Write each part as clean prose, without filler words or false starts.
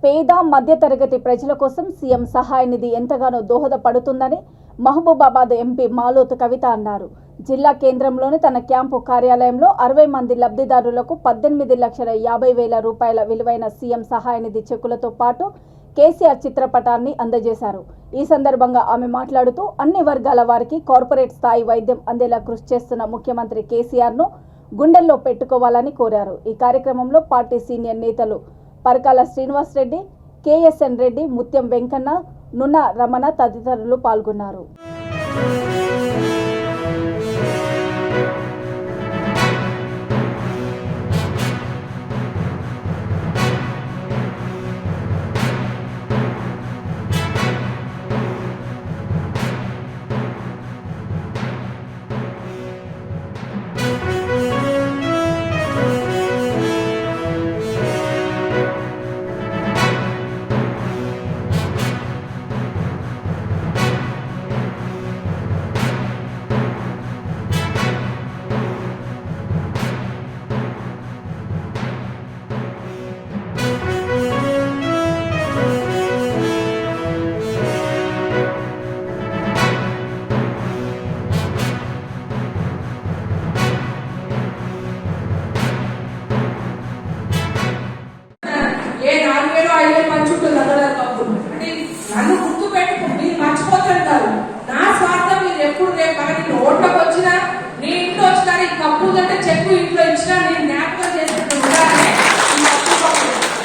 పేద మధ్యతరగతి ప్రజల కోసం సీఎం సహాయ నిధి ఎంతగానో దోహదపడుతుందని మహబూబాబాద్ ఎంపీ మాలోతు కవిత అన్నారు. జిల్లా కేంద్రంలోని తన క్యాంపు కార్యాలయంలో 60 మంది లబ్ధిదారులకు 18,50,000 రూపాయల విలువైన సీఎం సహాయ నిధి చెక్కులతో పాటు కేసీఆర్ చిత్రపటాన్ని అందజేశారు. ఈ సందర్భంగా ఆమె మాట్లాడుతూ అన్ని వర్గాల వారికి కార్పొరేట్ స్థాయి వైద్యం అందేలా కృషి చేస్తున్న ముఖ్యమంత్రి కేసీఆర్ను గుండెల్లో పెట్టుకోవాలని కోరారు. ఈ కార్యక్రమంలో పార్టీ సీనియర్ నేతలు పరకాల శ్రీనివాస్ రెడ్డి, కేఎస్ఎన్ రెడ్డి, ముత్యం వెంకన్న, నున్న రమణ తదితరులు పాల్గొన్నారు. నన్ను గుర్తు పెట్టుకు మీరు మర్చిపోతుంటారు. నా స్వార్థం మీరు ఎప్పుడు రేపు నేను ఓట్లకు వచ్చినా, నీ ఇంట్లో వచ్చినా, ఈ కప్పు అంటే చెక్కు ఇంట్లో ఇచ్చినా నేను జ్ఞాపకం చేసినట్టు ఉండాలి.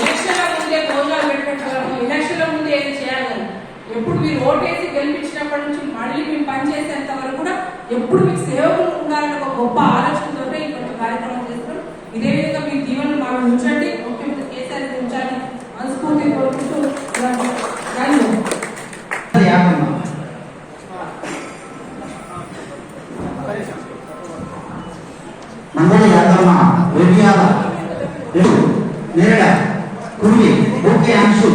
ఎలక్షన్ల ముందే భోజనాలు పెట్టినట్టు ఎలక్షన్ల ముందే ఏది చేయాలి. ఎప్పుడు మీరు ఓటేసి గెలిపించినప్పటి నుంచి మళ్ళీ మేము పనిచేసేంత వరకు కూడా ఎప్పుడు మీకు సేవకులు ఉండాలని ఒక గొప్ప ఆలోచనతో ఈ కొంచెం కార్యక్రమం చేస్తాం. ఇదే విధంగా మీ దీవెనలు మాకు ఉంచండి, ముఖ్యమంత్రి కేసీఆర్ ఉంచాలి మనస్ఫూర్తి కోరుకుంటూ మంగళ యాదమ్మ, వెడియాల, నేరడ, కుడి, ఓకే అంశు